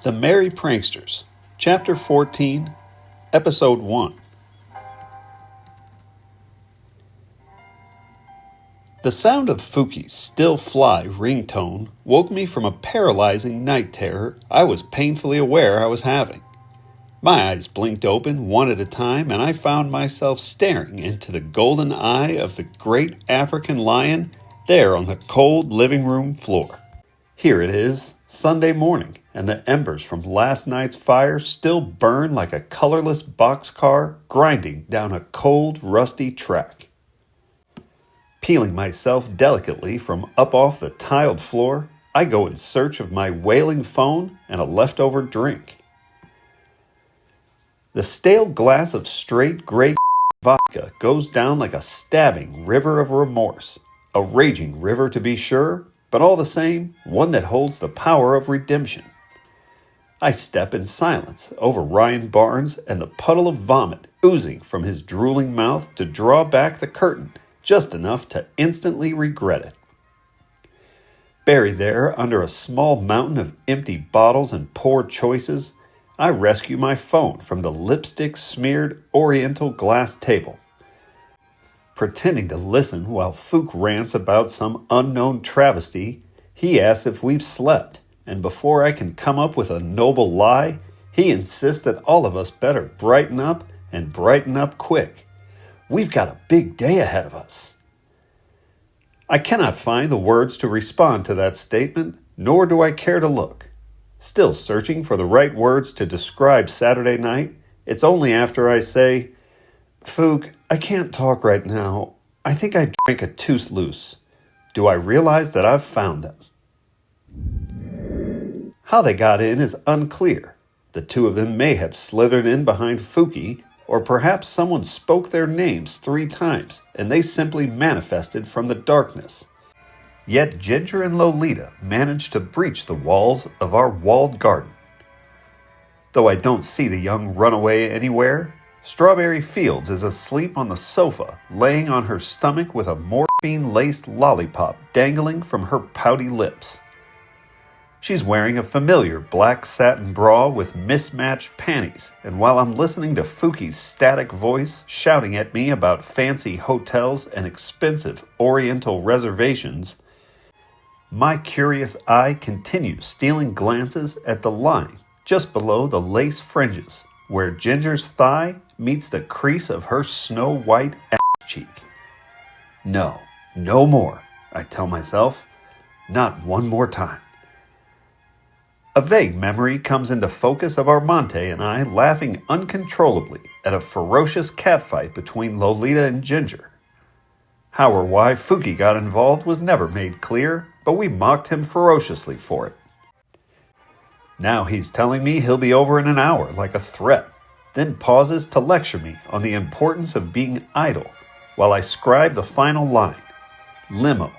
The Merry Pranksters, Chapter 14, Episode 1. The sound of Fuki's Still Fly ringtone woke me from a paralyzing night terror I was painfully aware I was having. My eyes blinked open one at a time, and I found myself staring into the golden eye of the great African lion there on the cold living room floor. Here it is, Sunday morning, and the embers from last night's fire still burn like a colorless boxcar grinding down a cold, rusty track. Peeling myself delicately from up off the tiled floor, I go in search of my wailing phone and a leftover drink. The stale glass of straight gray vodka goes down like a stabbing river of remorse, a raging river to be sure, but all the same, one that holds the power of redemption. I step in silence over Ryan Barnes and the puddle of vomit oozing from his drooling mouth to draw back the curtain just enough to instantly regret it. Buried there under a small mountain of empty bottles and poor choices, I rescue my phone from the lipstick-smeared oriental glass table. Pretending to listen while Fook rants about some unknown travesty, he asks if we've slept, and before I can come up with a noble lie, he insists that all of us better brighten up and brighten up quick. We've got a big day ahead of us. I cannot find the words to respond to that statement, nor do I care to look. Still searching for the right words to describe Saturday night, it's only after I say, "Fook, I can't talk right now. I think I drank a tooth loose." Do I realize that I've found them. How they got in is unclear. The two of them may have slithered in behind Fuki, or perhaps someone spoke their names 3 times, and they simply manifested from the darkness. Yet Ginger and Lolita managed to breach the walls of our walled garden. Though I don't see the young runaway anywhere, Strawberry Fields is asleep on the sofa, laying on her stomach with a morphine-laced lollipop dangling from her pouty lips. She's wearing a familiar black satin bra with mismatched panties, and while I'm listening to Fuki's static voice shouting at me about fancy hotels and expensive oriental reservations, my curious eye continues stealing glances at the line just below the lace fringes, where Ginger's thigh meets the crease of her snow-white ass cheek. No, no more, I tell myself. Not one more time. A vague memory comes into focus of Armante and I laughing uncontrollably at a ferocious catfight between Lolita and Ginger. How or why Fuki got involved was never made clear, but we mocked him ferociously for it. Now he's telling me he'll be over in an hour like a threat, then pauses to lecture me on the importance of being idle while I scribe the final line. Limo,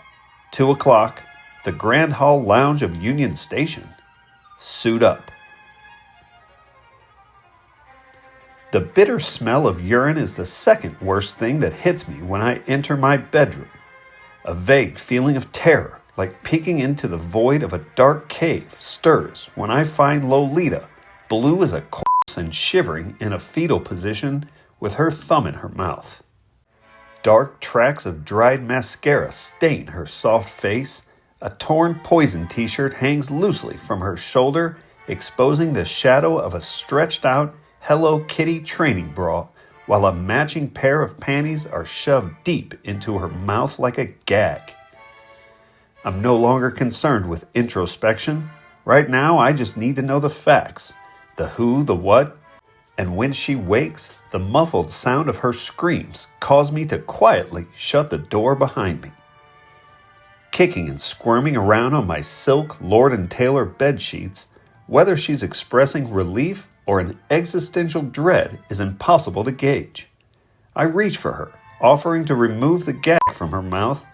2 o'clock, the Grand Hall Lounge of Union Station. Suit up. The bitter smell of urine is the second worst thing that hits me when I enter my bedroom. A vague feeling of terror, like peeking into the void of a dark cave, stirs when I find Lolita, blue as a corpse and shivering in a fetal position with her thumb in her mouth. Dark tracks of dried mascara stain her soft face. A torn Poison t-shirt hangs loosely from her shoulder, exposing the shadow of a stretched-out Hello Kitty training bra, while a matching pair of panties are shoved deep into her mouth like a gag. I'm no longer concerned with introspection. Right now, I just need to know the facts, the who, the what, and when she wakes, the muffled sound of her screams cause me to quietly shut the door behind me. Kicking and squirming around on my silk Lord & Taylor bed sheets, whether she's expressing relief or an existential dread is impossible to gauge. I reach for her, offering to remove the gag from her mouth,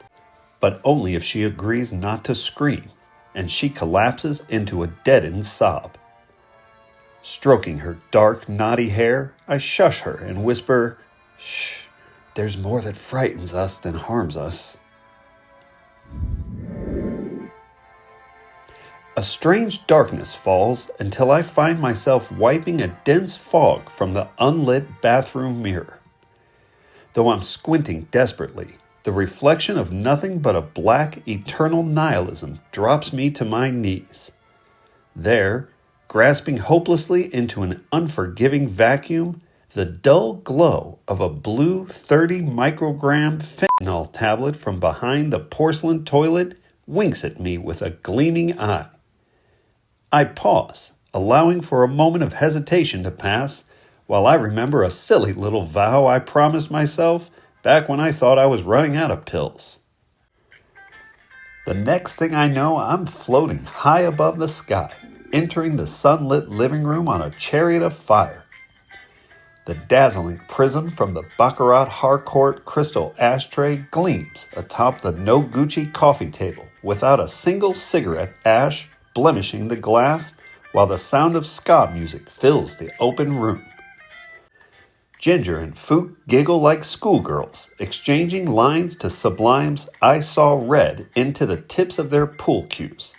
but only if she agrees not to scream, and she collapses into a deadened sob. Stroking her dark, knotty hair, I shush her and whisper, "Shh, there's more that frightens us than harms us." A strange darkness falls until I find myself wiping a dense fog from the unlit bathroom mirror. Though I'm squinting desperately, the reflection of nothing but a black, eternal nihilism drops me to my knees. There, grasping hopelessly into an unforgiving vacuum, the dull glow of a blue 30 microgram fentanyl tablet from behind the porcelain toilet winks at me with a gleaming eye. I pause, allowing for a moment of hesitation to pass, while I remember a silly little vow I promised myself back when I thought I was running out of pills. The next thing I know, I'm floating high above the sky, entering the sunlit living room on a chariot of fire. The dazzling prism from the Baccarat Harcourt crystal ashtray gleams atop the No Gucci coffee table without a single cigarette ash blemishing the glass, while the sound of ska music fills the open room. Ginger and Fook giggle like schoolgirls, exchanging lines to Sublime's I Saw Red into the tips of their pool cues.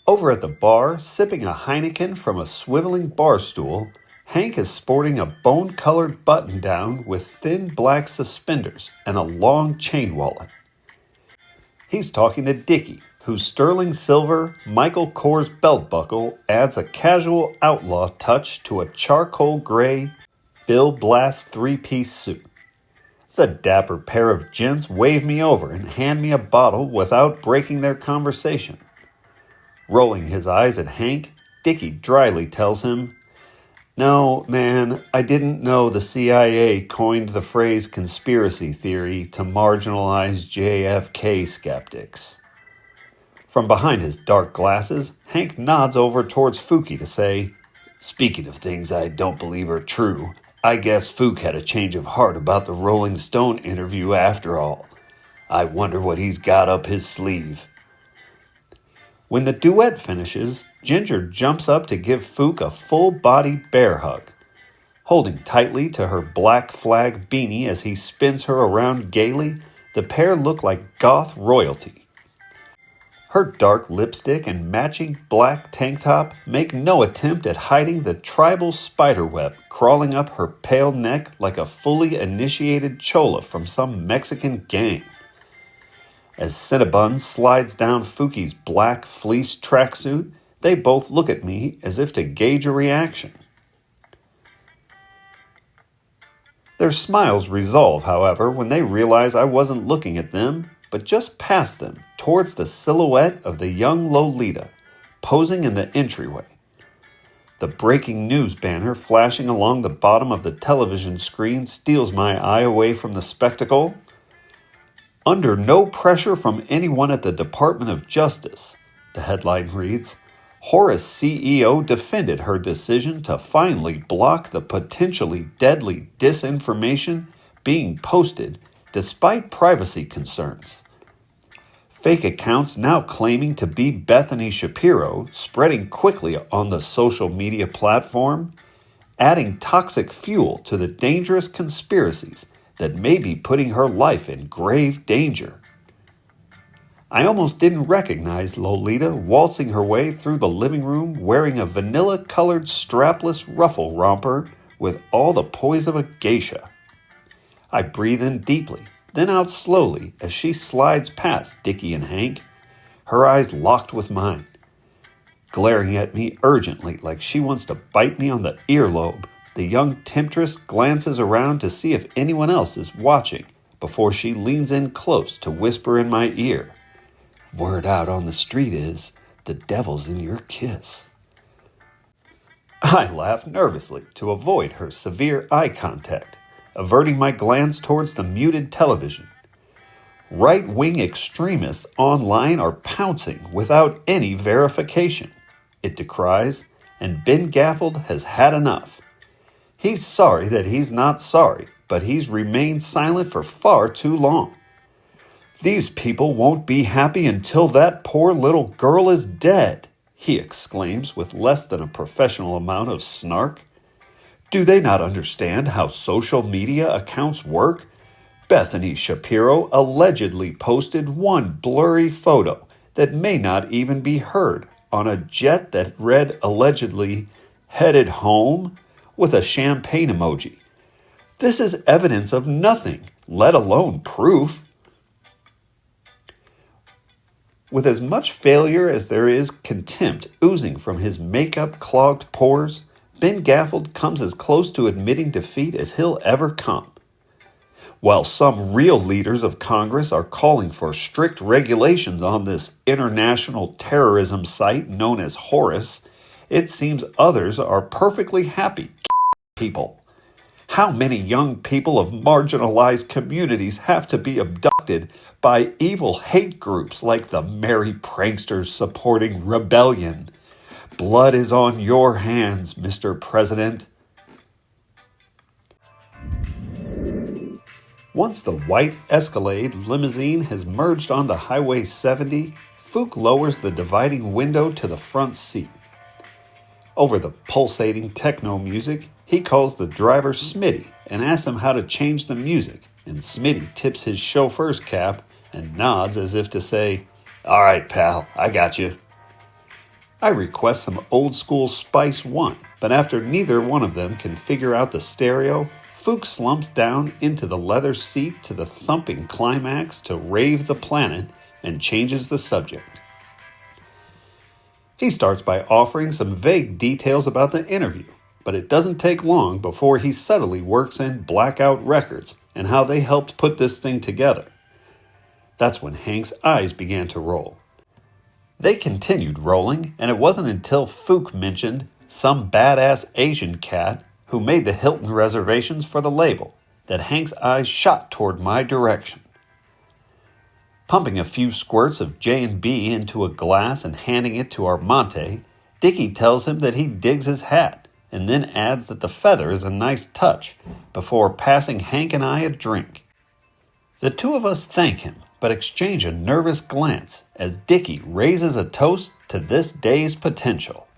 Over at the bar, sipping a Heineken from a swiveling bar stool, Hank is sporting a bone-colored button-down with thin black suspenders and a long chain wallet. He's talking to Dickie, whose sterling silver Michael Kors belt buckle adds a casual outlaw touch to a charcoal gray Bill Blast three-piece suit. The dapper pair of gents wave me over and hand me a bottle without breaking their conversation. Rolling his eyes at Hank, Dickie dryly tells him, "No, man, I didn't know the CIA coined the phrase conspiracy theory to marginalize JFK skeptics." From behind his dark glasses, Hank nods over towards Fookie to say, "Speaking of things I don't believe are true, I guess Fook had a change of heart about the Rolling Stone interview after all. I wonder what he's got up his sleeve." When the duet finishes, Ginger jumps up to give Fook a full-body bear hug. Holding tightly to her black flag beanie as he spins her around gaily, the pair look like goth royalty. Her dark lipstick and matching black tank top make no attempt at hiding the tribal spiderweb crawling up her pale neck like a fully initiated chola from some Mexican gang. As Cinnabon slides down Fookie's black fleece tracksuit, they both look at me as if to gauge a reaction. Their smiles resolve, however, when they realize I wasn't looking at them, but just past them, towards the silhouette of the young Lolita, posing in the entryway. The breaking news banner flashing along the bottom of the television screen steals my eye away from the spectacle. "Under no pressure from anyone at the Department of Justice," the headline reads, Horace CEO defended her decision to finally block the potentially deadly disinformation being posted despite privacy concerns. Fake accounts now claiming to be Bethany Shapiro spreading quickly on the social media platform, adding toxic fuel to the dangerous conspiracies that may be putting her life in grave danger. I almost didn't recognize Lolita waltzing her way through the living room wearing a vanilla-colored strapless ruffle romper with all the poise of a geisha. I breathe in deeply, then out slowly as she slides past Dickie and Hank, her eyes locked with mine. Glaring at me urgently like she wants to bite me on the earlobe, the young temptress glances around to see if anyone else is watching before she leans in close to whisper in my ear. "Word out on the street is, the devil's in your kiss." I laugh nervously to avoid her severe eye contact, averting my glance towards the muted television. Right-wing extremists online are pouncing without any verification, it decries, and Ben Gaffild has had enough. He's sorry that he's not sorry, but he's remained silent for far too long. "These people won't be happy until that poor little girl is dead," he exclaims with less than a professional amount of snark. "Do they not understand how social media accounts work? Bethany Shapiro allegedly posted one blurry photo, that may not even be heard on a jet that read allegedly headed home with a champagne emoji. This is evidence of nothing, let alone proof. With as much failure as there is contempt oozing from his makeup-clogged pores, Ben Gaffild comes as close to admitting defeat as he'll ever come. While some real leaders of Congress are calling for strict regulations on this international terrorism site known as Horus, it seems others are perfectly happy people. How many young people of marginalized communities have to be abducted by evil hate groups like the merry pranksters supporting rebellion? Blood is on your hands, Mr. President. Once the white Escalade limousine has merged onto Highway 70, Fook lowers the dividing window to the front seat. Over the pulsating techno music, he calls the driver Smitty and asks him how to change the music, and Smitty tips his chauffeur's cap and nods as if to say, "All right, pal, I got you." I request some old school Spice One, but after neither one of them can figure out the stereo, Fook slumps down into the leather seat to the thumping climax to Rave the Planet and changes the subject. He starts by offering some vague details about the interview, but it doesn't take long before he subtly works in Blackout Records and how they helped put this thing together. That's when Hank's eyes began to roll. They continued rolling, and it wasn't until Fook mentioned some badass Asian cat who made the Hilton reservations for the label that Hank's eyes shot toward my direction. Pumping a few squirts of J&B into a glass and handing it to Armante, Dickie tells him that he digs his hat, and then adds that the feather is a nice touch, before passing Hank and I a drink. The two of us thank him, but exchange a nervous glance as Dickie raises a toast to this day's potential.